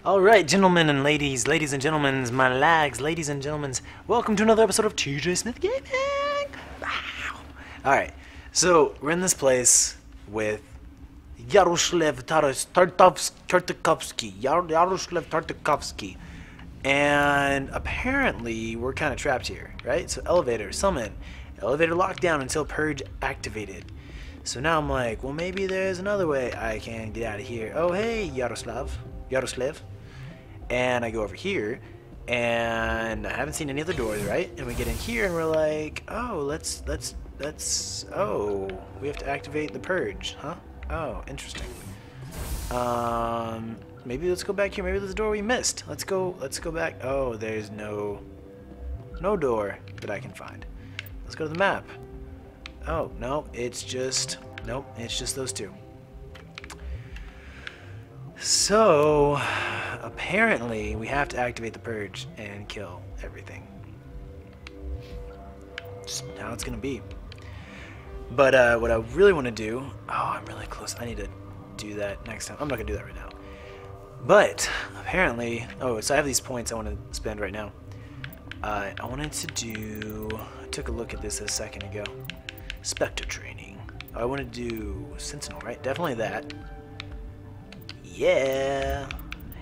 Alright, gentlemen and ladies, ladies and gentlemen, my lags, ladies and gentlemen, welcome to another episode of tjsmithgaming! Wow! Alright, so we're in this place with Yaroslav Tartakovsky, and apparently we're kind of trapped here, right? So elevator, summon, elevator lockdown until purge activated. So now I'm like, well, maybe there's another way I can get out of here. Oh, hey, Yaroslav. And I go over here, and I haven't seen any other doors, right? And we get in here, and we're like, oh, oh, we have to activate the purge, huh? Oh, interesting. Maybe let's go back here. Maybe there's a door we missed. Let's go back. Oh, there's no door that I can find. Let's go to the map. Oh, no, it's just those two. So, apparently, we have to activate the purge and kill everything. Just how it's gonna be. But what I really want to do... Oh, I'm really close. I need to do that next time. I'm not gonna do that right now. But, apparently... Oh, so I have these points I want to spend right now. I wanted to do... I took a look at this a second ago. Spectre training. Oh, I want to do Sentinel, right? Definitely that. Yeah.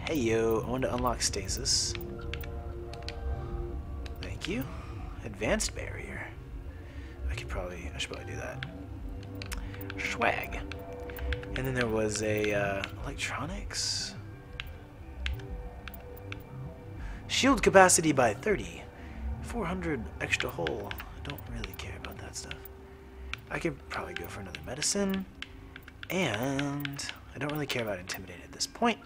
Hey yo, I want to unlock stasis. Thank you. Advanced barrier. I should probably do that. Swag. And then there was a electronics. Shield capacity by 30. 400 extra hull. I don't really care about that stuff. I could probably go for another medicine. And I don't really care about Intimidate at this point.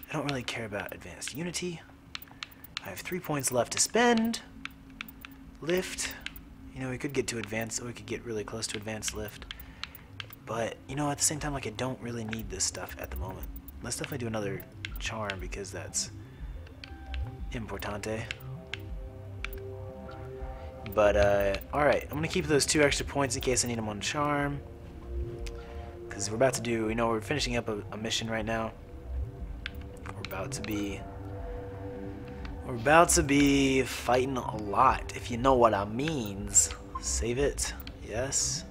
I don't really care about Advanced Unity. I have 3 points left to spend. Lift. You know, we could get to Advanced, or we could get really close to Advanced Lift. But, you know, at the same time, like, I don't really need this stuff at the moment. Let's definitely do another Charm, because that's importante. But, alright, I'm going to keep those 2 extra points in case I need them on Charm. Because we're about to do, you know, we're finishing up a mission right now. We're about to be fighting a lot, if you know what I means. Save it. Yes.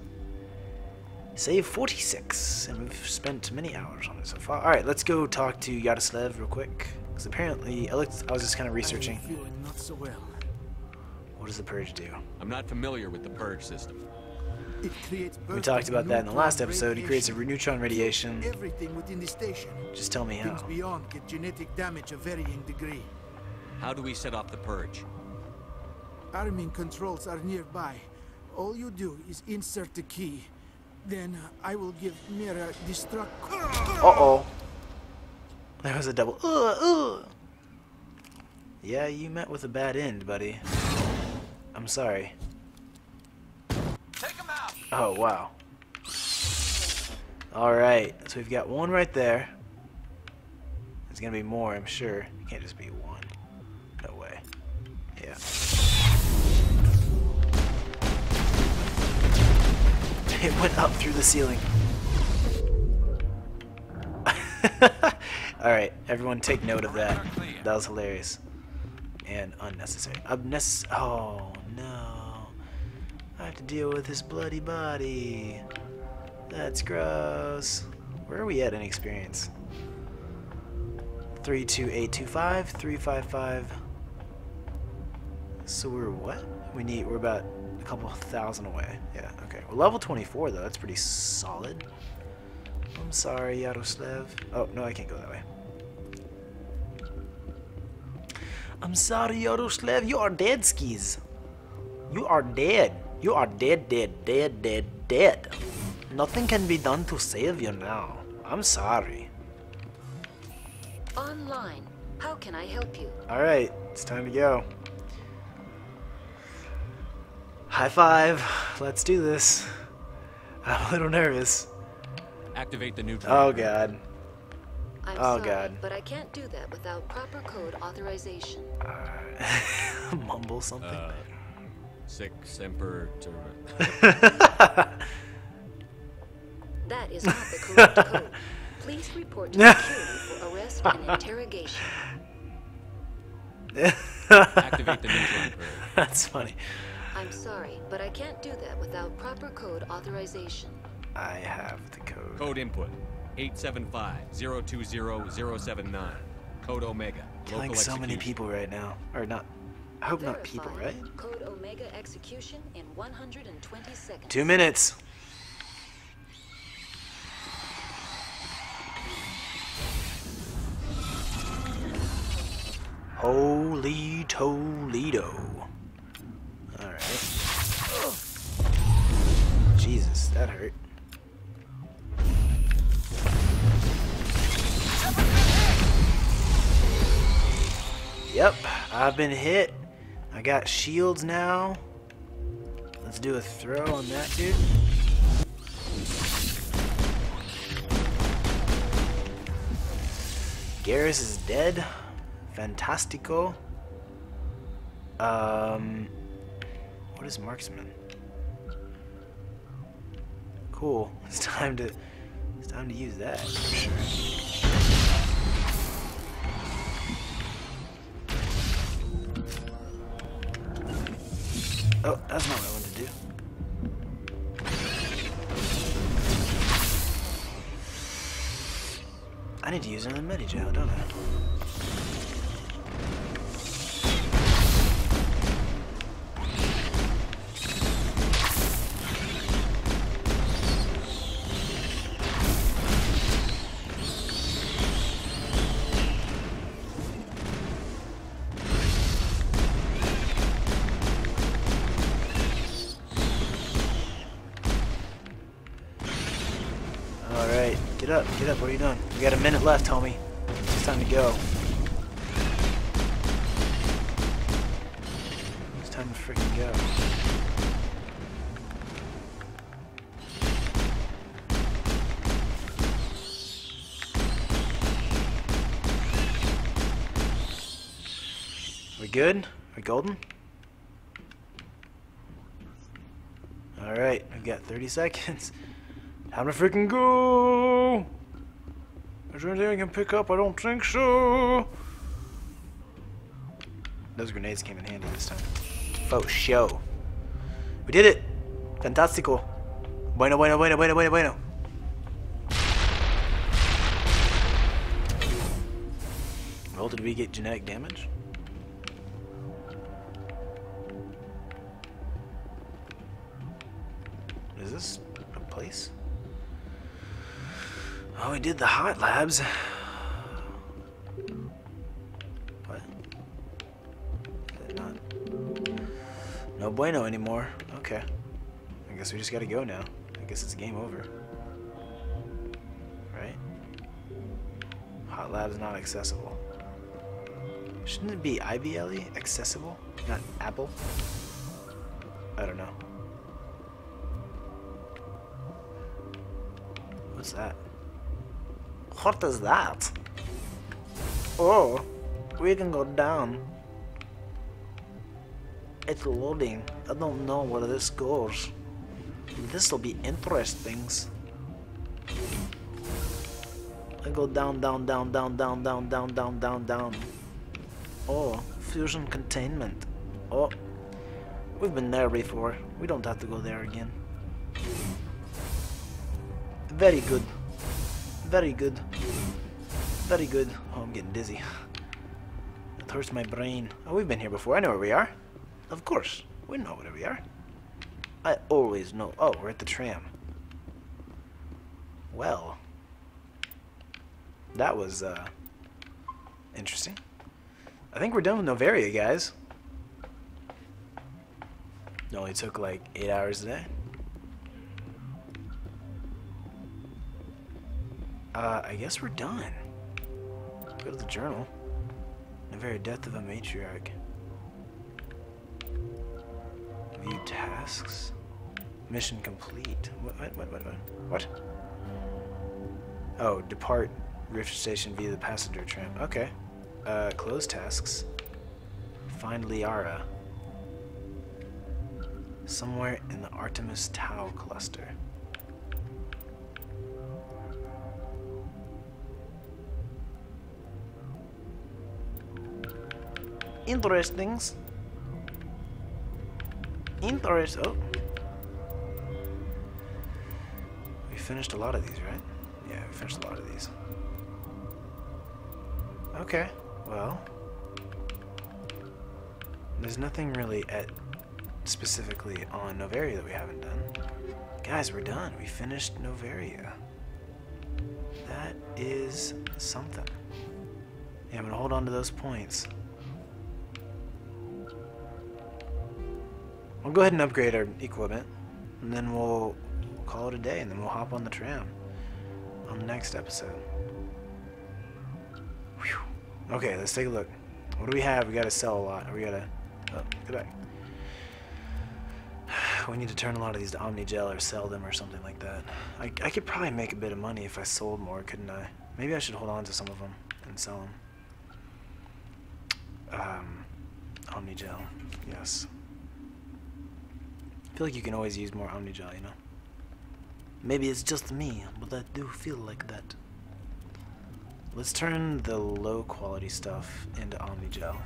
Save 46. And we've spent many hours on it so far. Alright, let's go talk to Yaroslav real quick. Because apparently, I was just kind of researching. I'm feeling not so well. What does the purge do? I'm not familiar with the purge system. We talked about that in the last episode. It creates a neutron radiation. Everything within the station. Just tell me how. Things beyond get genetic damage of varying degree. How do we set off the purge? Arming controls are nearby. All you do is insert the key. Then I will give Mira destruct. Uh-oh. There was a double. Yeah, you met with a bad end, buddy. I'm sorry. Oh, wow. Alright, so we've got one right there. There's gonna be more, I'm sure. It can't just be one. No way. Yeah. It went up through the ceiling. Alright, everyone take note of that. That was hilarious. And unnecessary. Oh, no. I have to deal with his bloody body. That's gross. Where are we at in experience? 32825, 355. So we're what? We're about a couple thousand away. Yeah, okay. We're level 24 though. That's pretty solid. I'm sorry, Yaroslav. Oh, no, I can't go that way. I'm sorry, Yaroslav. You are dead, skis. You are dead. You are dead. Nothing can be done to save you now. I'm sorry. Online. How can I help you? Alright, it's time to go. High five. Let's do this. I'm a little nervous. Activate the neutron. Oh, God. I'm Oh, sorry, God. but I can't do that without proper code authorization. Mumble something. Sic semper That is not the correct code. Please report to security for arrest an interrogation. Activate the neutron purge. That's funny. I'm sorry, but I can't do that without proper code authorization. I have the code. Code input 875-020-079. Code Omega. Killing Local so many execution. people right now. Or not. I hope not people, Verifying right? Code Omega execution in 120 seconds. 2 minutes. Holy Toledo. Alright. Jesus, that hurt. Yep, I've been hit. I got shields now. Let's do a throw on that dude. Garrus is dead. Fantastico. What is marksman? Cool. It's time to use that for sure. Oh, that's not what I wanted to do. I need to use another medi-gel, don't I? Alright, get up, what are you doing? We got a minute left, homie. It's time to go. It's time to freaking go. We good? We golden? Alright, we've got 30 seconds. Time to freaking go! Is there anything I can pick up? I don't think so. Those grenades came in handy this time. Faux show. We did it! Fantastico. Bueno, bueno, bueno, bueno, bueno, bueno. Well, did we get genetic damage? Is this a place? Oh, we did the hot labs. What? Is it not? No bueno anymore. Okay. I guess we just gotta go now. I guess it's game over. Right? Hot labs not accessible. Shouldn't it be IBLE? Accessible? Not Apple? I don't know. What's that? What is that? Oh, we can go down. It's loading. I don't know where this goes. This will be interesting. I go down, down, down, down, down, down, down, down, down, down. Oh, fusion containment. Oh, we've been there before. We don't have to go there again. Very good. Very good. Very good. Oh, I'm getting dizzy. It hurts my brain. Oh, we've been here before. I know where we are. Of course. We know where we are. I always know. Oh, we're at the tram. Well. That was, interesting. I think we're done with Novaria, guys. It only took like 8 hours a day. I guess we're done. Go to the journal. Novaria, death of a matriarch. View tasks. Mission complete. What? Oh, depart Rift Station via the passenger tram. Okay. Close tasks. Find Liara. Somewhere in the Artemis Tau cluster. Interestings. Oh. We finished a lot of these, right? Yeah, we finished a lot of these. Okay, well. There's nothing really specifically on Novaria that we haven't done. Guys, we're done. We finished Novaria. That is something. Yeah, I'm gonna hold on to those points. We'll go ahead and upgrade our equipment, and then we'll call it a day, and then we'll hop on the tram on the next episode. Whew. Okay, let's take a look. What do we have? We gotta sell a lot. We gotta... Oh, go back. We need to turn a lot of these to Omnigel or sell them or something like that. I could probably make a bit of money if I sold more, couldn't I? Maybe I should hold on to some of them and sell them. Omnigel, yes. I feel like you can always use more Omnigel, you know? Maybe it's just me, but I do feel like that. Let's turn the low quality stuff into Omnigel.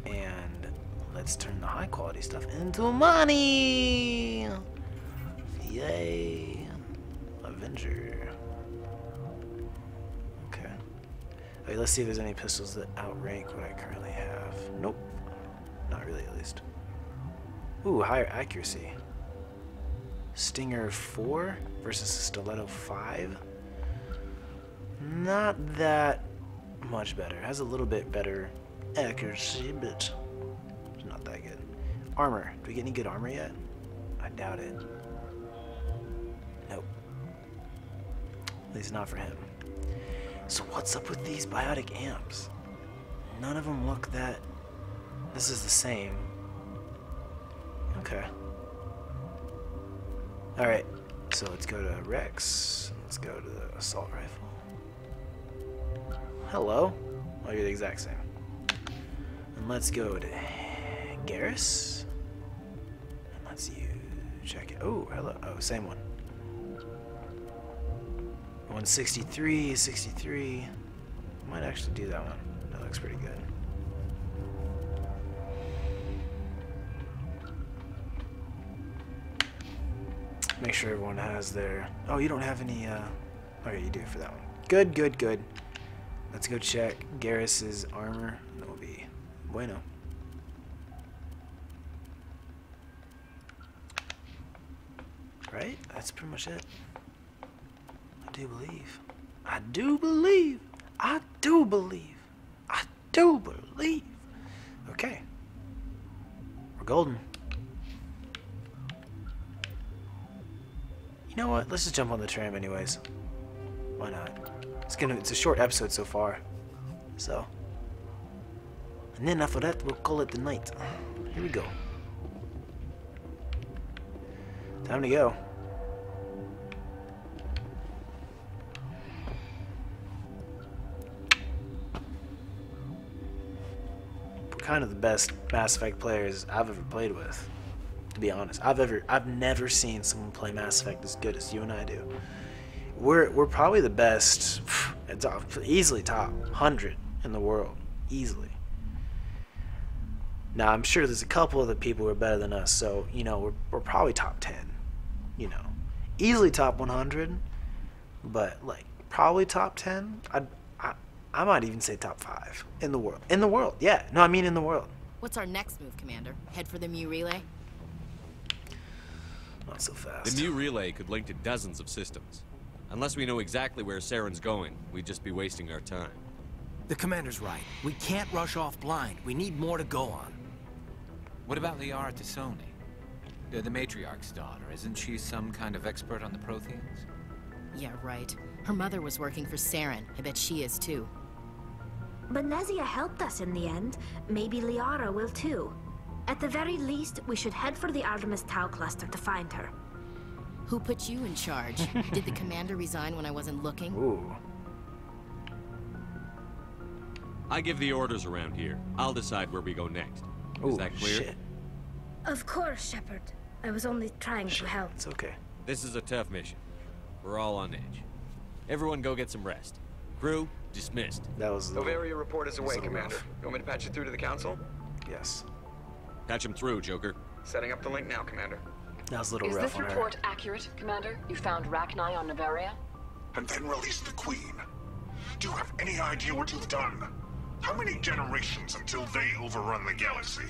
And let's turn the high quality stuff into money! Yay! Avenger. Okay. Okay, let's see if there's any pistols that outrank what I currently have. Nope. Not really, at least. Ooh, higher accuracy. Stinger 4 versus Stiletto 5. Not that much better. It has a little bit better accuracy, but it's not that good. Armor. Do we get any good armor yet? I doubt it. Nope. At least not for him. So what's up with these biotic amps? None of them look that... This is the same. Okay. Alright. So let's go to Rex. Let's go to the assault rifle. Hello. Oh, you're the exact same. And let's go to Garrus. And let's check it. Oh, hello. Oh, same one. 163, 63. Might actually do that one. That looks pretty good. Make sure everyone has their... Oh, you don't have any... Okay, you do for that one. Good, good, good. Let's go check Garrus's armor. That will be bueno. Right? That's pretty much it. I do believe. I do believe. I do believe. I do believe. Okay. We're golden. You know what? Let's just jump on the tram anyways. Why not? It's a short episode so far. So. And then after that, we'll call it the night. Here we go. Time to go. We're kind of the best Mass Effect players I've ever played with. To be honest, I've never seen someone play Mass Effect as good as you and I do. We're probably the best. It's easily top 100 in the world, easily. Now I'm sure there's a couple of the people who are better than us, so you know we're probably top 10. You know, easily top 100, but like probably top 10. I might even say top 5 in the world. In the world, yeah. No, I mean in the world. What's our next move, Commander? Head for the Mu relay? Not so fast. The Mu relay could link to dozens of systems. Unless we know exactly where Saren's going, we'd just be wasting our time. The Commander's right. We can't rush off blind. We need more to go on. What about Liara Tassoni? The Matriarch's daughter. Isn't she some kind of expert on the Protheans? Yeah, right. Her mother was working for Saren. I bet she is too. But Nezia helped us in the end. Maybe Liara will too. At the very least, we should head for the Artemis Tau cluster to find her. Who put you in charge? Did the commander resign when I wasn't looking? Ooh. I give the orders around here. I'll decide where we go next. Is that clear? Shit. Of course, Shepard. I was only trying to help. It's okay. This is a tough mission. We're all on edge. Everyone go get some rest. Crew, dismissed. That was a little, Novaria report is away, little Commander. rough. You want me to patch you through to the Council? Yes. Patch him through, Joker. Setting up the link now, Commander. That was a little Is rough this on her. report accurate, Commander? You found Rachni on Novaria? And then released the Queen. Do you have any idea what you've done? How many generations until they overrun the galaxy?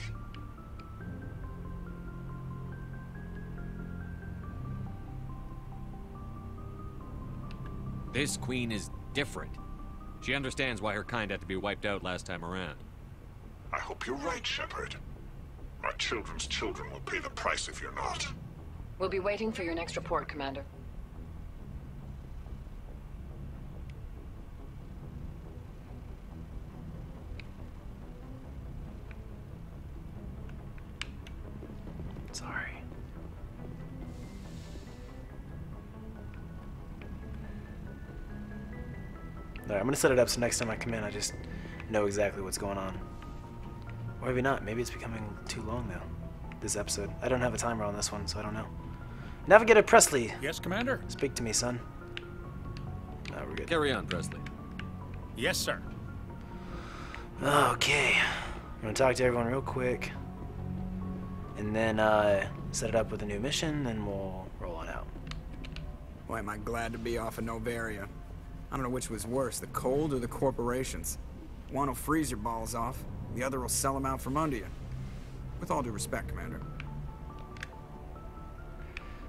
This Queen is different. She understands why her kind had to be wiped out last time around. I hope you're right, Shepard. My children's children will pay the price if you're not. We'll be waiting for your next report, Commander. Sorry. Alright, I'm gonna set it up so next time I come in I just know exactly what's going on. Or maybe not. Maybe it's becoming too long now. This episode. I don't have a timer on this one, so I don't know. Navigator Presley. Yes, Commander? Speak to me, son. No, we're good. Carry on, Presley. Yes, sir. Okay. I'm gonna talk to everyone real quick. And then set it up with a new mission, and we'll roll on out. Boy, am I glad to be off of Novaria. I don't know which was worse, the cold or the corporations. One will freeze your balls off, the other will sell them out from under you. With all due respect, Commander.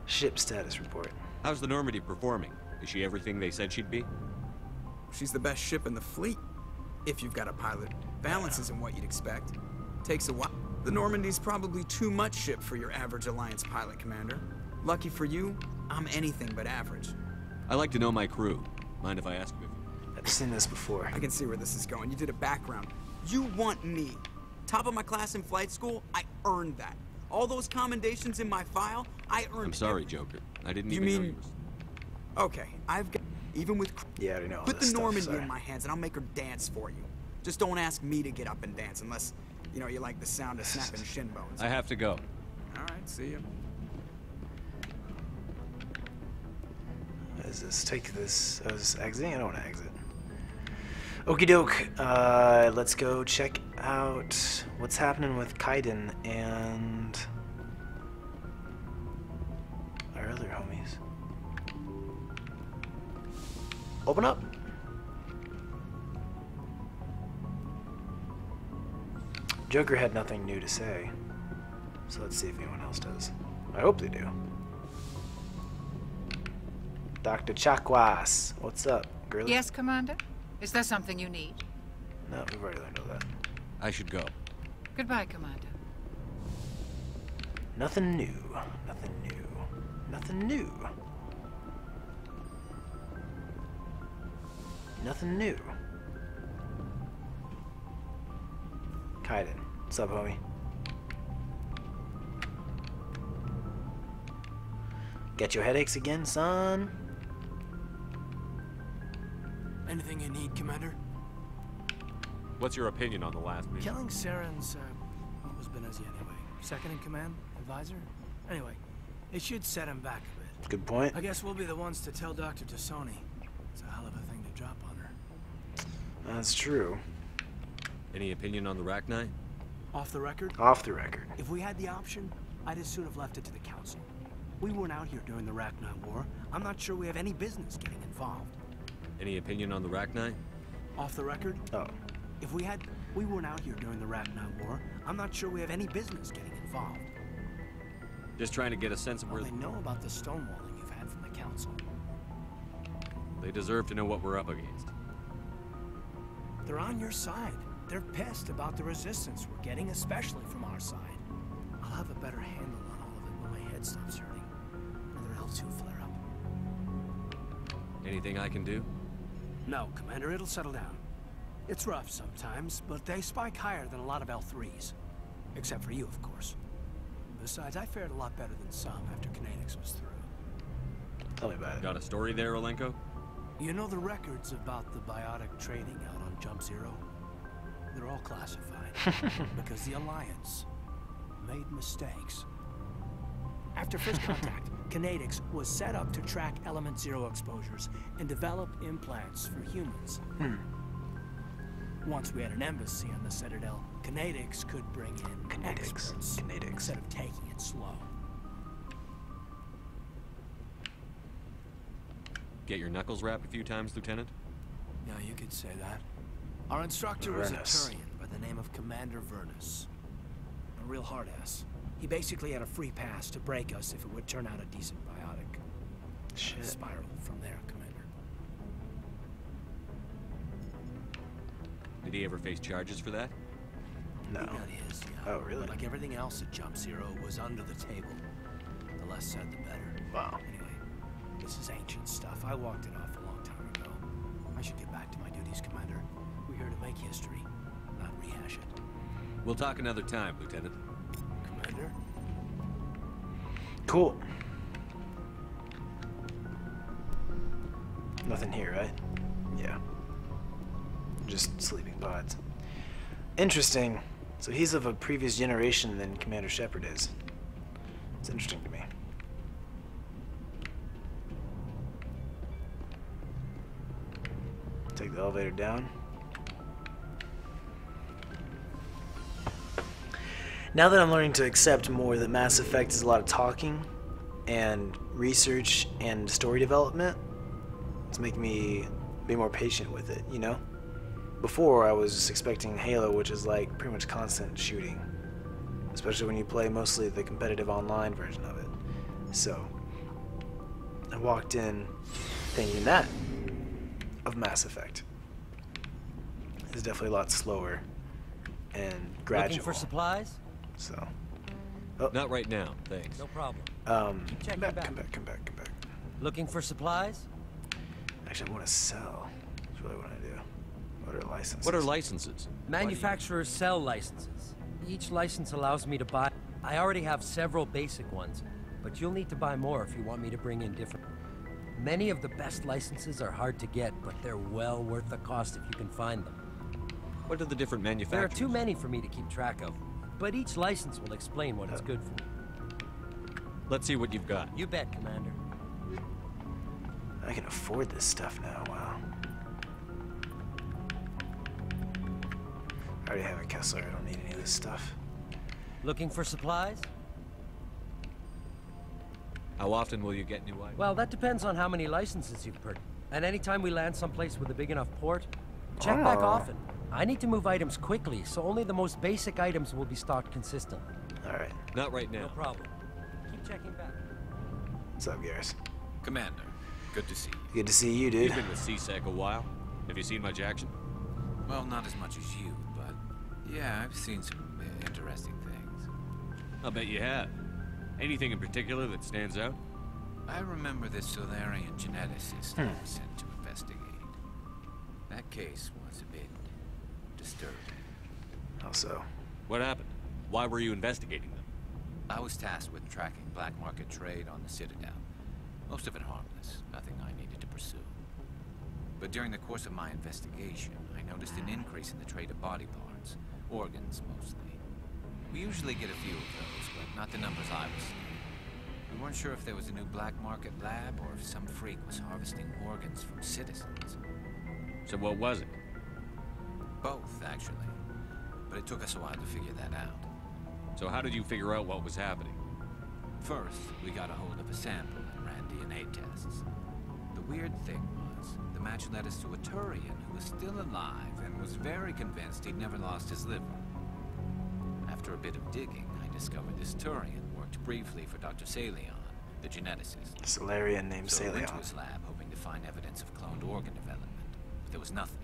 Ship status report. How's the Normandy performing? Is she everything they said she'd be? She's the best ship in the fleet, if you've got a pilot. Balance isn't what you'd expect. Takes a while. The Normandy's probably too much ship for your average Alliance pilot, Commander. Lucky for you, I'm anything but average. I like to know my crew. Mind if I ask you? I've seen this before. I can see where this is going. You did a background. You want me. Top of my class in flight school, I earned that. All those commendations in my file, I earned. I'm sorry, Joker. I didn't even know you were... Okay, I've got... Even with... Yeah, I already know all Put this the stuff, Normandy sorry. in my hands and I'll make her dance for you. Just don't ask me to get up and dance unless, you know, you like the sound of snapping shin bones. I have to go. All right, see you. What is this? Take this. I was exiting? I don't want to exit. Okie doke. Let's go check out what's happening with Kaiden and our other homies. Open up. Joker had nothing new to say, so let's see if anyone else does. I hope they do. Dr. Chakwas, what's up, girlie? Yes, Commander? Is there something you need? No, we've already learned all that. I should go. Goodbye, Commander. Nothing new. Nothing new. Nothing new. Nothing new. Kaiden, what's up, homie? Got your headaches again, son? Anything you need, Commander? What's your opinion on the last mission? Killing Saren's, what was Benezia anyway? Second in command? Advisor? Anyway, it should set him back a bit. Good point. I guess we'll be the ones to tell Dr. Tassoni. It's a hell of a thing to drop on her. That's true. Any opinion on the Rachni? Off the record? Off the record. If we had the option, I'd as soon have left it to the Council. We weren't out here during the Rachni War. I'm not sure we have any business getting involved. Any opinion on the Rachni? Off the record? Oh. If we weren't out here during the Rachni War, I'm not sure we have any business getting involved. Just trying to get a sense of where they know about the stonewalling you've had from the Council. They deserve to know what we're up against. They're on your side. They're pissed about the resistance we're getting, especially from our side. I'll have a better handle on all of it when my head stops hurting. Another L2 flare-up. Anything I can do? No, Commander, it'll settle down. It's rough sometimes, but they spike higher than a lot of L3s. Except for you, of course. Besides, I fared a lot better than some after Kinetics was through. Tell me about it. Got a story there, Olenko? You know the records about the biotic trading out on Jump Zero? They're all classified. Because the Alliance made mistakes. After first contact, Kinetics was set up to track Element Zero exposures and develop implants for humans. Once we had an embassy on the Citadel, Canadics could bring in experts instead of taking it slow. Get your knuckles rapped a few times, Lieutenant? Yeah, you could say that. Our instructor was a Vernus. Turian by the name of Commander Vernus. A real hard-ass. He basically had a free pass to break us if it would turn out a decent biotic. Shit. Spiral from there, Commander. Did he ever face charges for that? No. He got his, yeah. Oh, really? But like everything else at Jump Zero, it was under the table. The less said, the better. Wow. Anyway, this is ancient stuff. I walked it off a long time ago. I should get back to my duties, Commander. We're here to make history, not rehash it. We'll talk another time, Lieutenant. Commander? Cool. Nothing here, right? Yeah. Just sleeping pods. Interesting. So he's of a previous generation than Commander Shepard is. It's interesting to me. Take the elevator down. Now that I'm learning to accept more that Mass Effect is a lot of talking and research and story development, it's making me be more patient with it, you know? Before, I was just expecting Halo, which is like pretty much constant shooting. Especially when you play mostly the competitive online version of it. So, I walked in thinking that of Mass Effect. It's definitely a lot slower and gradual. Looking for supplies? So. Oh. Not right now, thanks. No problem. Come back. Looking for supplies? Actually, I want to sell. That's really what I do. What are licenses? What are licenses? Manufacturers sell licenses. Each license allows me to buy. I already have several basic ones, but you'll need to buy more if you want me to bring in different. Many of the best licenses are hard to get, but they're well worth the cost if you can find them. What are the different There are manufacturers? too many for me to keep track of, but each license will explain what it's good for. Let's see what you've got. You bet, Commander. I can afford this stuff now, wow. I already have a Kessler, I don't need any of this stuff. Looking for supplies? How often will you get new items? Well, that depends on how many licenses you've purchased. And anytime we land someplace with a big enough port, check back often. I need to move items quickly, so only the most basic items will be stocked consistently. Alright. Not right now. No problem. Keep checking back. What's up, Garrus? Commander, good to see you. Good to see you, dude. You've been with CSEC a while. Have you seen much action? Well, not as much as you, but yeah, I've seen some interesting things. I'll bet you have. Anything in particular that stands out? I remember the Solarian geneticist I was sent to investigate. That case was a bit disturbing. How so? What happened? Why were you investigating them? I was tasked with tracking black market trade on the Citadel. Most of it harmless, nothing I needed to pursue. But during the course of my investigation, I noticed an increase in the trade of body parts, organs mostly. We usually get a few of those, but not the numbers I was seeing. We weren't sure if there was a new black market lab or if some freak was harvesting organs from citizens. So what was it? Both, actually. But it took us a while to figure that out. So how did you figure out what was happening? First, we got a hold of a sample and ran DNA tests. The weird thing was, the match led us to a Turian who was still alive and was very convinced he'd never lost his liver. After a bit of digging, I discovered this Turian worked briefly for Dr. Salion, the geneticist. Solarian named So I went to Salion. his lab hoping to find evidence of cloned organ development, but there was nothing.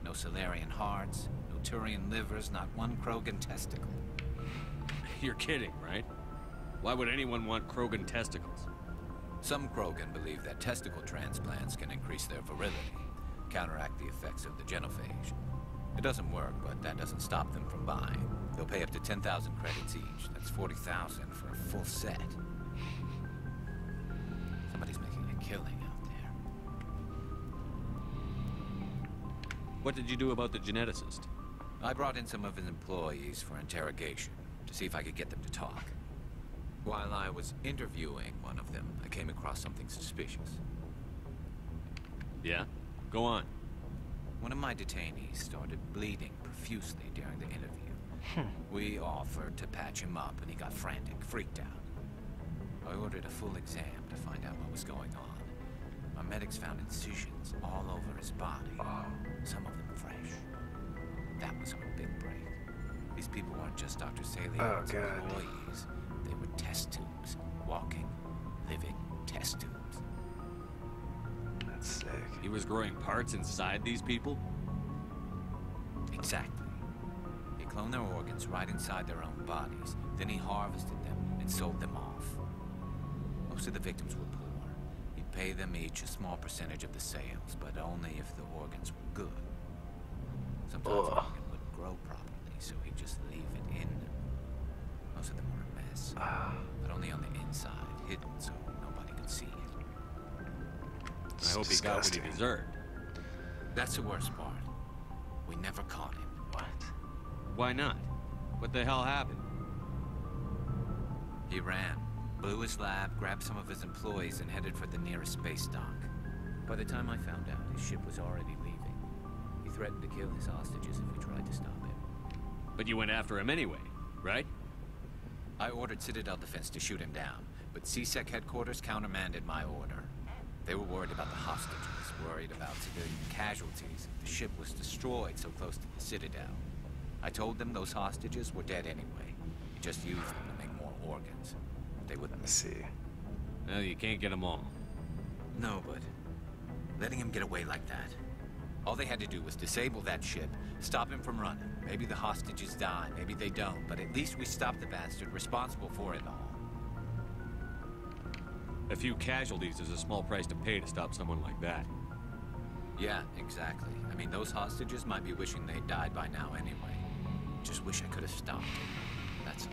No Solarian hearts, no Turian livers, not one Krogan testicle. You're kidding, right? Why would anyone want Krogan testicles? Some Krogan believe that testicle transplants can increase their virility, counteract the effects of the genophage. It doesn't work, but that doesn't stop them from buying. They'll pay up to 10,000 credits each. That's 40,000 for a full set. Somebody's making a killing out there. What did you do about the geneticist? I brought in some of his employees for interrogation, to see if I could get them to talk. While I was interviewing one of them, I came across something suspicious. Yeah? Go on. One of my detainees started bleeding profusely during the interview. We offered to patch him up, and he got frantic, freaked out. I ordered a full exam to find out what was going on. Our medics found incisions all over his body, some of them fresh. That was our big break. These people weren't just Dr. Salion's employees. They were test tubes. Walking, living test tubes. That's sick. He was growing parts inside these people? Exactly. He cloned their organs right inside their own bodies. Then he harvested them and sold them off. Most of the victims were poor. He'd pay them each a small percentage of the sales, but only if the organs were good. Sometimes the organ wouldn't grow properly, so he'd just leave it in them. Most of them were a mess, but only on the inside, hidden so nobody could see it. I hope he got what he deserved. That's the worst part. We never caught him. What? Why not? What the hell happened? He ran, blew his lab, grabbed some of his employees, and headed for the nearest space dock. By the time I found out, his ship was already leaving. He threatened to kill his hostages if we tried to stop him. But you went after him anyway, right? I ordered Citadel Defense to shoot him down, but CSEC headquarters countermanded my order. They were worried about the hostages, worried about civilian casualties. The ship was destroyed so close to the Citadel. I told them those hostages were dead anyway. You just used them to make more organs. They wouldn't see. Well, you can't get them all. No, but letting him get away like that. All they had to do was disable that ship, stop him from running. Maybe the hostages die, maybe they don't, but at least we stopped the bastard responsible for it all. A few casualties is a small price to pay to stop someone like that. Yeah, exactly. I mean, those hostages might be wishing they'd died by now anyway. Just wish I could have stopped it. That's all.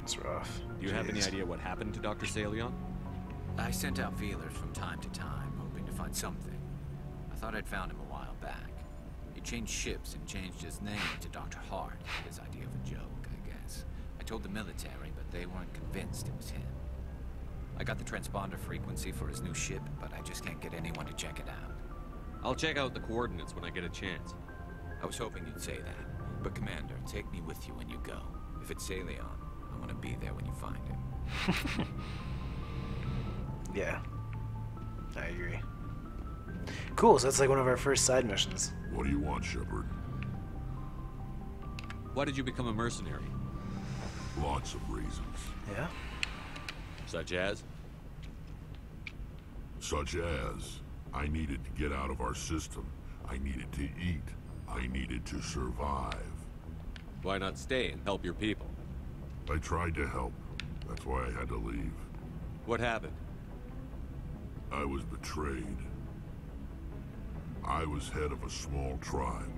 It's rough. Do you have any idea what happened to Dr. Salion? I sent out feelers from time to time, hoping to find something. I thought I'd found him a while back. He changed ships and changed his name to Dr. Hart, his idea of a joke, I guess. I told the military, but they weren't convinced it was him. I got the transponder frequency for his new ship, but I just can't get anyone to check it out. I'll check out the coordinates when I get a chance. I was hoping you'd say that. But Commander, take me with you when you go. If it's Salion, I want to be there when you find him. Yeah. I agree. Cool, so that's like one of our first side missions. What do you want, Shepard? Why did you become a mercenary? Lots of reasons. Yeah? Such as? Such as, I needed to get out of our system. I needed to eat. I needed to survive. Why not stay and help your people? I tried to help. That's why I had to leave. What happened? I was betrayed. I was head of a small tribe.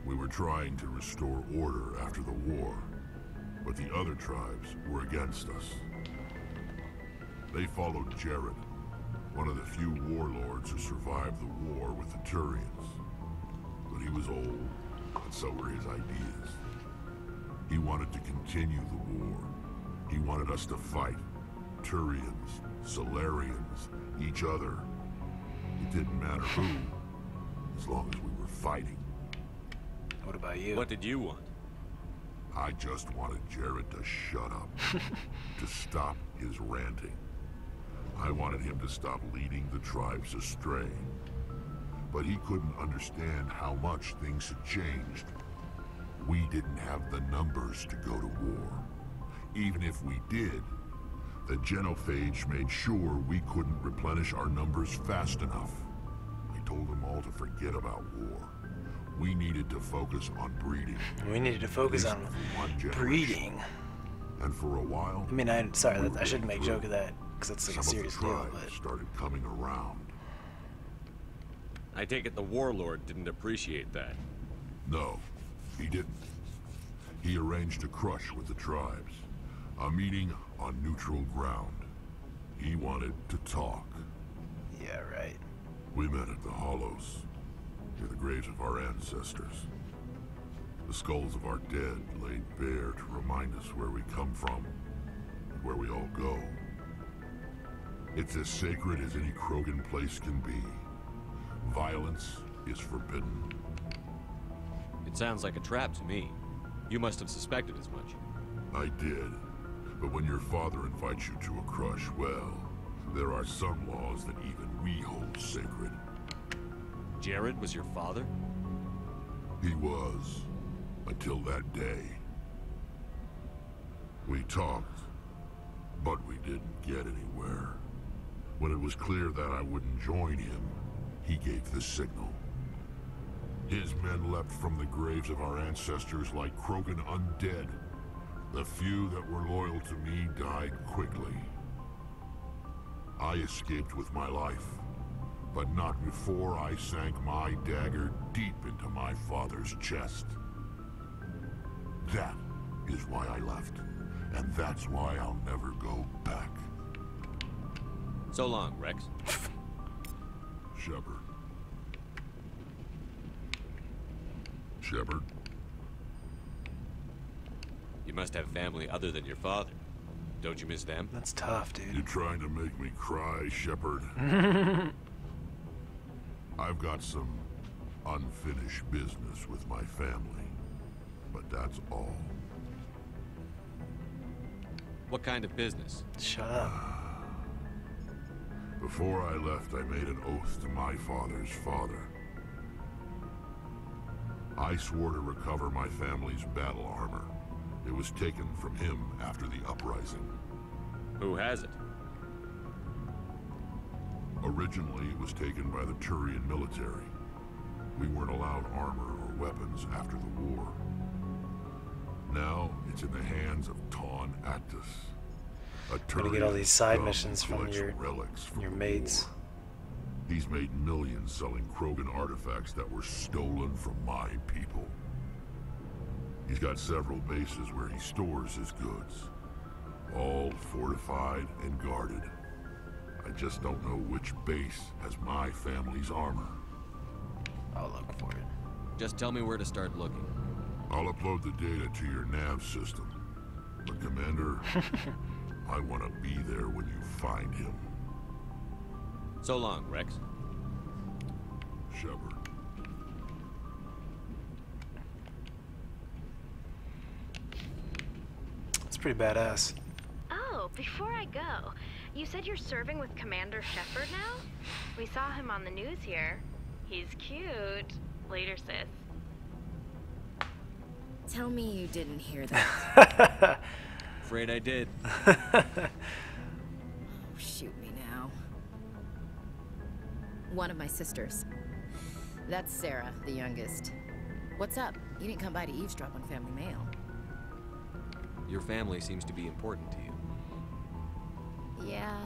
We were trying to restore order after the war, but the other tribes were against us. They followed Jared, one of the few warlords who survived the war with the Turians. But he was old, and so were his ideas. He wanted to continue the war. He wanted us to fight. Turians, Solarians, each other. It didn't matter who, as long as we were fighting. What about you? What did you want? I just wanted Jared to shut up, to stop his ranting. I wanted him to stop leading the tribes astray. But he couldn't understand how much things had changed. We didn't have the numbers to go to war. Even if we did, the genophage made sure we couldn't replenish our numbers fast enough. I told them all to forget about war. We needed to focus on breeding. We needed to focus on breeding. And for a while... I mean, I shouldn't make joke of that, because that's like a serious deal, but... started coming around. I take it the warlord didn't appreciate that. No, he didn't. He arranged a crush with the tribes. A meeting on neutral ground. He wanted to talk. Yeah, right. We met at the Hollows, near the graves of our ancestors. The skulls of our dead laid bare to remind us where we come from, and where we all go. It's as sacred as any Krogan place can be. Violence, is forbidden. It sounds like a trap to me. You must have suspected as much. I did. But when your father invites you to a crush, well, there are some laws that even we hold sacred. Jared was your father? He was. Until that day. We talked, but we didn't get anywhere. When it was clear that I wouldn't join him, he gave the signal. His men leapt from the graves of our ancestors like Krogan undead. The few that were loyal to me died quickly. I escaped with my life, but not before I sank my dagger deep into my father's chest. That is why I left, and that's why I'll never go back. So long, Rex. Shepard. Shepard? You must have family other than your father. Don't you miss them? That's tough, dude. You're trying to make me cry, Shepard. I've got some unfinished business with my family, but that's all. What kind of business? Shut up. Before I left, I made an oath to my father's father. I swore to recover my family's battle armor. It was taken from him after the uprising. Who has it? Originally, it was taken by the Turian military. We weren't allowed armor or weapons after the war. Now, it's in the hands of Ton Actus. A Gonna get all these side Turian missions from collects your relics from the mates. war. He's made millions selling Krogan artifacts that were stolen from my people. He's got several bases where he stores his goods. All fortified and guarded. I just don't know which base has my family's armor. I'll look for it. Just tell me where to start looking. I'll upload the data to your nav system. But Commander, I want to be there when you find him. So long, Rex. Shepard. It's pretty badass. Oh, before I go, you said you're serving with Commander Shepard now? We saw him on the news here. He's cute. Later, sis. Tell me you didn't hear that. Afraid I did. Oh, shoot me now. One of my sisters. That's Sarah, the youngest. What's up? You didn't come by to eavesdrop on family mail. Your family seems to be important to you. Yeah,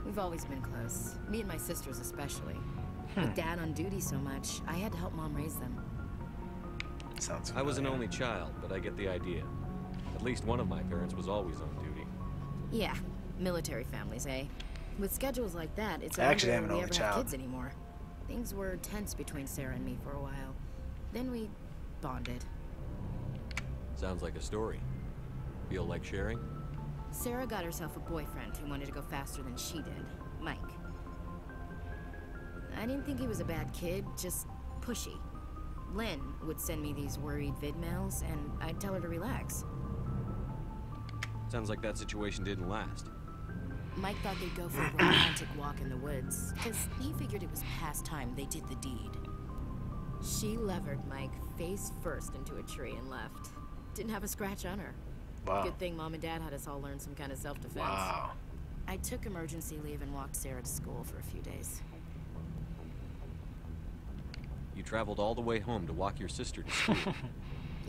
we've always been close. Me and my sisters especially. With Dad on duty so much, I had to help Mom raise them. Sounds I was an only child, but I get the idea. At least one of my parents was always on duty. Yeah, military families, eh? With schedules like that, it's I actually am wonder an we only ever have child. kids anymore. Things were tense between Sarah and me for a while. Then we bonded. Sounds like a story. Feel like sharing? Sarah got herself a boyfriend who wanted to go faster than she did, Mike. I didn't think he was a bad kid, just pushy. Lynn would send me these worried vidmails, and I'd tell her to relax. Sounds like that situation didn't last. Mike thought they'd go for a romantic walk in the woods, because he figured it was past time they did the deed. She levered Mike face first into a tree and left. Didn't have a scratch on her. Wow. Good thing Mom and Dad had us all learn some kind of self-defense. Wow. I took emergency leave and walked Sarah to school for a few days. You traveled all the way home to walk your sister to school.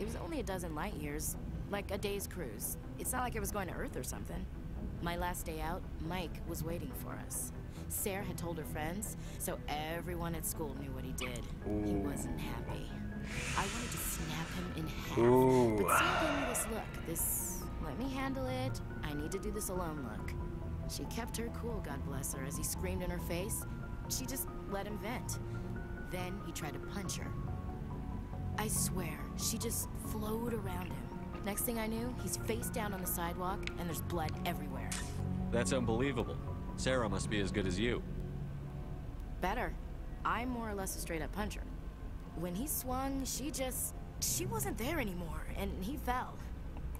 It was only a dozen light years, like a day's cruise. It's not like I was going to Earth or something. My last day out, Mike was waiting for us. Sarah had told her friends, so everyone at school knew what he did. He wasn't happy. I wanted to snap him in half, but Sarah gave me this look, this let me handle it, I need to do this alone look. She kept her cool, God bless her, as he screamed in her face. She just let him vent. Then he tried to punch her. I swear, she just flowed around him. Next thing I knew, he's face down on the sidewalk, and there's blood everywhere. That's unbelievable. Sarah must be as good as you. Better. I'm more or less a straight-up puncher. When he swung, she wasn't there anymore, and he fell.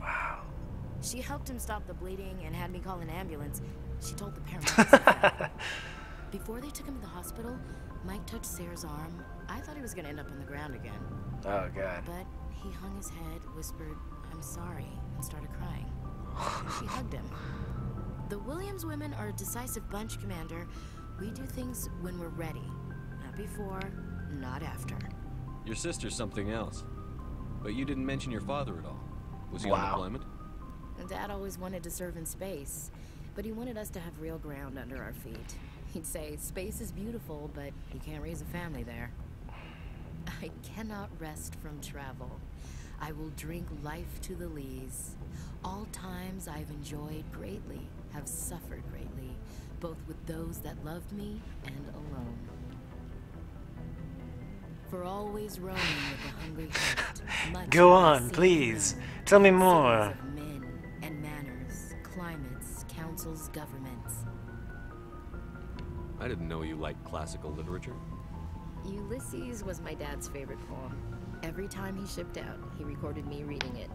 Wow. She helped him stop the bleeding and had me call an ambulance. She told the paramedics he fell. Before they took him to the hospital, Mike touched Sarah's arm. I thought he was gonna end up on the ground again. Oh, God. But he hung his head, whispered, "I'm sorry," and started crying. She hugged him. The Williams women are a decisive bunch, Commander. We do things when we're ready. Not before, not after. Your sister's something else. But you didn't mention your father at all. Was he on deployment? Dad always wanted to serve in space, but he wanted us to have real ground under our feet. He'd say, space is beautiful, but you can't raise a family there. I cannot rest from travel. I will drink life to the lees. All times I've enjoyed greatly, have suffered greatly, both with those that loved me and alone. For always roaming with a hungry heart. Much Go on, please. Tell me more. Of men and manners, climates, councils, governments. I didn't know you liked classical literature. Ulysses was my dad's favorite poem. Every time he shipped out, he recorded me reading it.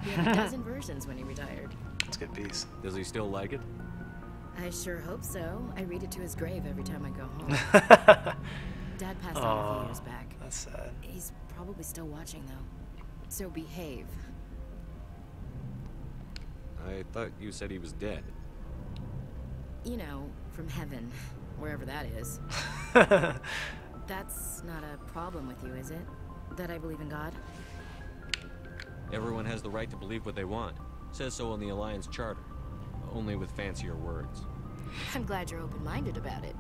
He had a dozen versions when he retired. That's a good piece. Does he still like it? I sure hope so. I read it to his grave every time I go home. Dad passed on a few years back. That's sad. He's probably still watching, though. So behave. I thought you said he was dead. You know, from heaven, wherever that is. That's not a problem with you, is it? That I believe in God? Everyone has the right to believe what they want. Says so in the Alliance Charter. Only with fancier words. I'm glad you're open-minded about it.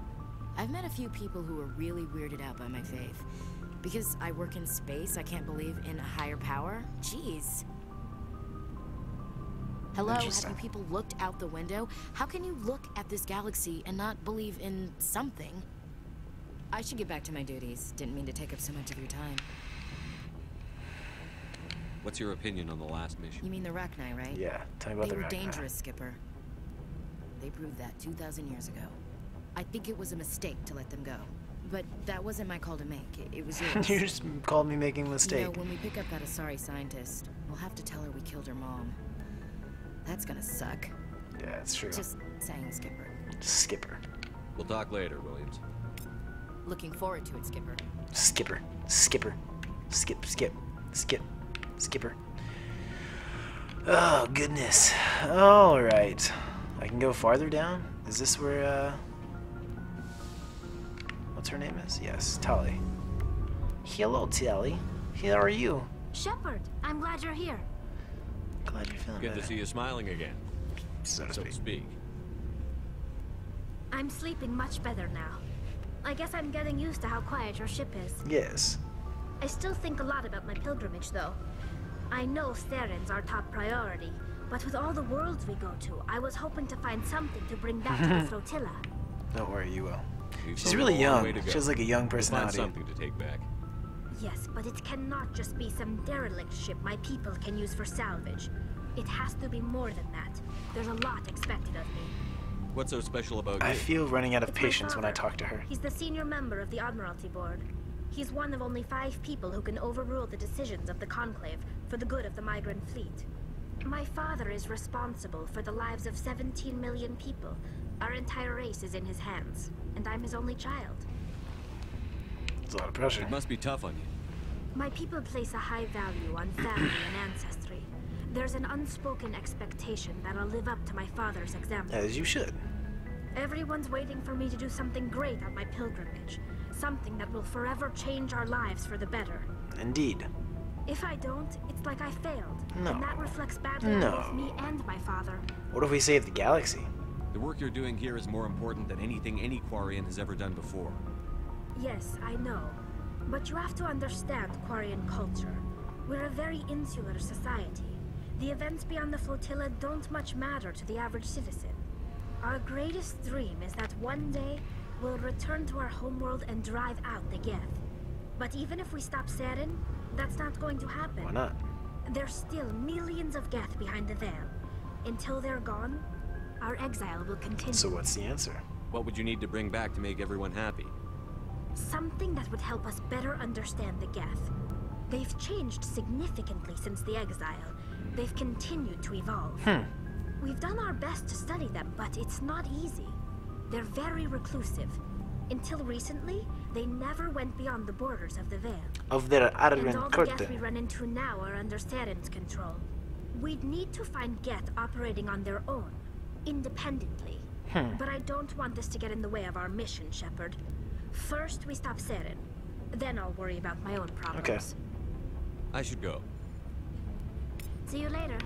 I've met a few people who are really weirded out by my faith. Because I work in space, I can't believe in a higher power? Jeez. Hello, have you people looked out the window? How can you look at this galaxy and not believe in something? I should get back to my duties. Didn't mean to take up so much of your time. What's your opinion on the last mission? You mean the Rachni, right? Yeah, tell me about the Rachni. They were dangerous, Skipper. They proved that 2,000 years ago. I think it was a mistake to let them go. But that wasn't my call to make. It was yours. You just called me making a mistake. You know, when we pick up that Asari scientist, we'll have to tell her we killed her mom. That's gonna suck. Yeah, it's true. Just saying, Skipper. Skipper. We'll talk later, Williams. Looking forward to it, Skipper. Skipper. Skipper. Skip, skip, skip, skipper. Oh, goodness. Alright. I can go farther down? Is this where, what's her name is? Yes, Tali. Hello, Tali. How are you? Shepard, I'm glad you're here. Glad you're feeling Good better. to see you smiling again. So to speak. I'm sleeping much better now. I guess I'm getting used to how quiet your ship is. Yes. I still think a lot about my pilgrimage, though. I know Saren's our top priority, but with all the worlds we go to, I was hoping to find something to bring back to the flotilla. Don't worry, you will. You've She's come really a long way young. to go. She has like a young We'll personality. find something to take back. Yes, but it cannot just be some derelict ship my people can use for salvage. It has to be more than that. There's a lot expected of me. What's so special about I you? feel running out of It's my patience when I father. talk to her. He's the senior member of the Admiralty Board. He's one of only 5 people who can overrule the decisions of the Conclave for the good of the migrant fleet. My father is responsible for the lives of 17 million people. Our entire race is in his hands, and I'm his only child. It's a lot of pressure. It must be tough on you. My people place a high value on family and ancestry. There's an unspoken expectation that I'll live up to my father's example. As you should. Everyone's waiting for me to do something great on my pilgrimage. Something that will forever change our lives for the better. Indeed. If I don't, it's like I failed. No. And that reflects badly on both me and my father. What if we save the galaxy? The work you're doing here is more important than anything any Quarian has ever done before. Yes, I know. But you have to understand Quarian culture. We're a very insular society. The events beyond the flotilla don't much matter to the average citizen. Our greatest dream is that one day we'll return to our homeworld and drive out the Geth. But even if we stop Saren, that's not going to happen. Why not? There's still millions of Geth behind the veil. Until they're gone, our exile will continue. So what's the answer? What would you need to bring back to make everyone happy? Something that would help us better understand the Geth. They've changed significantly since the exile. They've continued to evolve. We've done our best to study them, but it's not easy. They're very reclusive. Until recently, they never went beyond the borders of the Veil. Of their And all the Geth we run into now are under Saren's control. We'd need to find Geth operating on their own, independently. But I don't want this to get in the way of our mission, Shepard. First, we stop Saren. Then I'll worry about my own problems. Okay. I should go. See you later.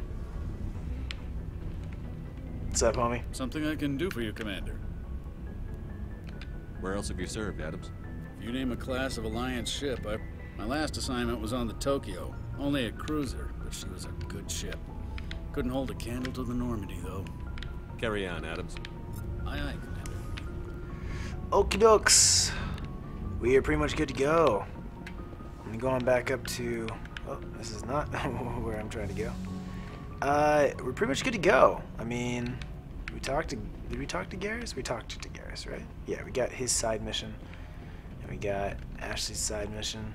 What's up, homie? Something I can do for you, Commander. Where else have you served, Adams? If you name a class of Alliance ship, my last assignment was on the Tokyo. Only a cruiser, but she was a good ship. Couldn't hold a candle to the Normandy, though. Carry on, Adams. Aye, aye, Commander. Okie dokes. We are pretty much good to go. I'm going back up to... Oh, this is not where I'm trying to go. We're pretty much good to go. I mean, did we talk to Garrus? We talked to Garrus, right? Yeah, we got his side mission. And we got Ashley's side mission.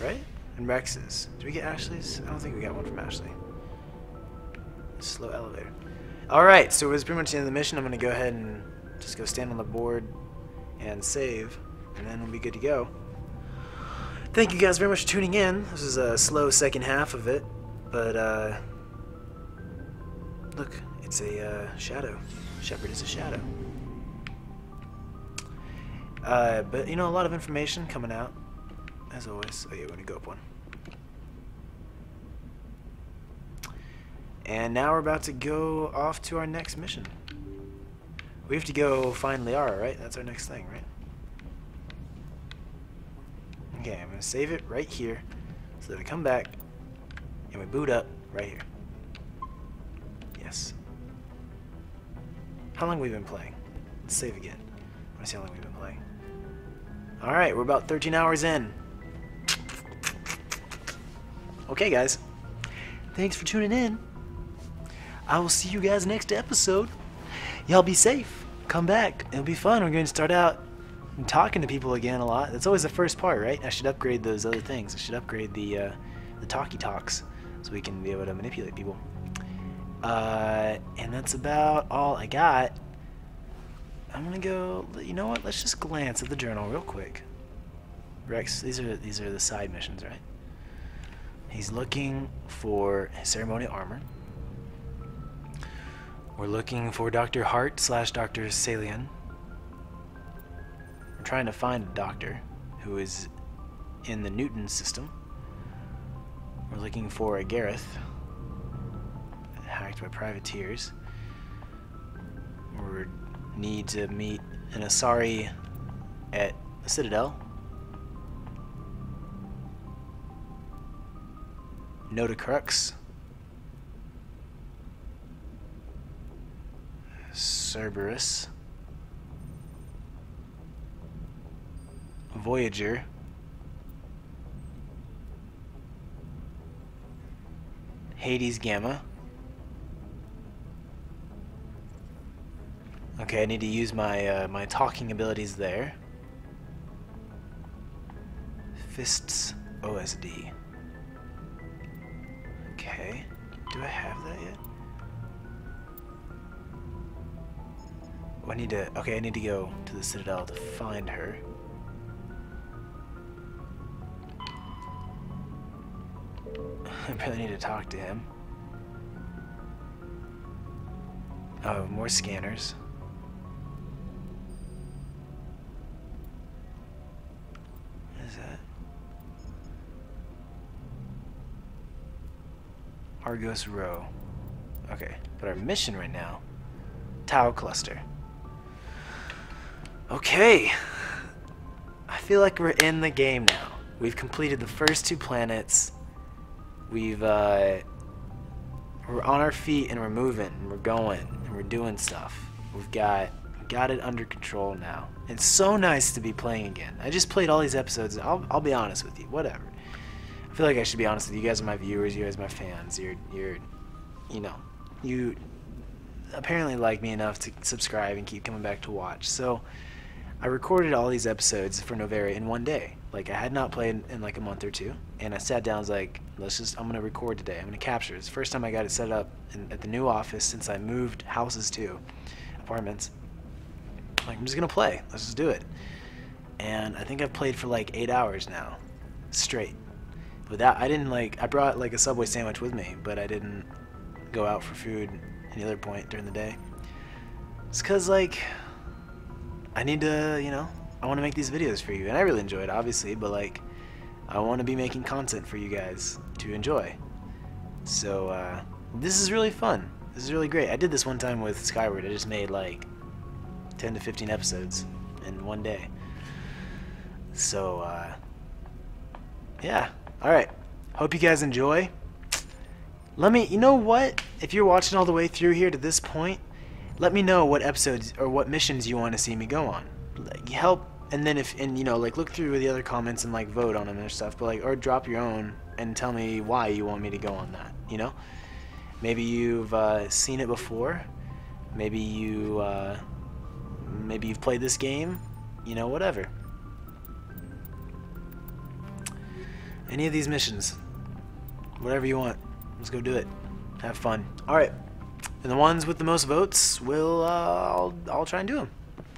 Right? And Rex's. Did we get Ashley's? I don't think we got one from Ashley. Slow elevator. Alright, so it was pretty much the end of the mission. I'm going to go ahead and just go stand on the board and save. And then we'll be good to go. Thank you guys very much for tuning in. This is a slow second half of it. But, look, it's a shadow. Shepard is a shadow. But, you know, a lot of information coming out, as always. Oh, yeah, we're going to go up one. And now we're about to go off to our next mission. We have to go find Liara, right? That's our next thing, right? Okay, I'm going to save it right here so that we come back and we boot up right here. Yes. How long have we been playing? Let's save again. I want to see how long we've been playing. Alright, we're about 13 hours in. Okay, guys. Thanks for tuning in. I will see you guys next episode. Y'all be safe. Come back. It'll be fun. We're going to start out talking to people again a lot. That's always the first part, right? I should upgrade those other things. I should upgrade the talkie talks so we can be able to manipulate people. And that's about all I got. I'm gonna go. You know what? Let's just glance at the journal real quick. Rex, these are the side missions, right? He's looking for his ceremonial armor. We're looking for Dr. Hart / Dr. Salian. We're trying to find a doctor who is in the Newton system. We're looking for a Gareth hacked by privateers. We need to meet an Asari at the Citadel. Nota Crux. Cerberus. Voyager. Hades Gamma. Okay, I need to use my my talking abilities there. Fists OSD. Okay, do I have that yet? Oh, I need to. Okay, I need to go to the Citadel to find her. I really need to talk to him. Oh, more scanners. What is that? Argos Row. Okay, but our mission right now, Tau Cluster. Okay. I feel like we're in the game now. We've completed the first 2 planets. We've we're on our feet and we're moving and we're going and we're doing stuff. We've got it under control now. It's so nice to be playing again. I just played all these episodes. I'll be honest with you. Whatever. I feel like I should be honest with you. You guys are my viewers. You guys are my fans. You know, you apparently like me enough to subscribe and keep coming back to watch. So I recorded all these episodes for Noveria in one day. Like, I had not played in like a month or two, and I sat down, I was like, I'm gonna record today. I'm gonna capture. It's the first time I got it set up at the new office since I moved houses to apartments. Like, I'm just gonna play. Let's just do it. And I think I've played for like 8 hours now, straight. Without, I didn't like, I brought like a Subway sandwich with me, but I didn't go out for food any other point during the day. It's cause like, I need to, you know, I want to make these videos for you, and I really enjoy it, obviously, but like, I want to be making content for you guys to enjoy. So, this is really fun. This is really great. I did this one time with Skyward. I just made like 10 to 15 episodes in one day. So, yeah. Alright. Hope you guys enjoy. Let me, you know what? If you're watching all the way through here to this point, let me know what episodes or what missions you want to see me go on. Like, help. And then you know, like, look through the other comments and like vote on them and stuff, but like, or drop your own and tell me why you want me to go on that, you know? Maybe you've seen it before. Maybe you've played this game, you know, whatever. Any of these missions, whatever you want, let's go do it. Have fun. All right, and the ones with the most votes will I'll try and do them.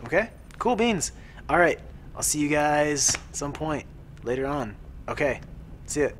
Okay, cool beans. All right, I'll see you guys at some point later on. Okay, see ya.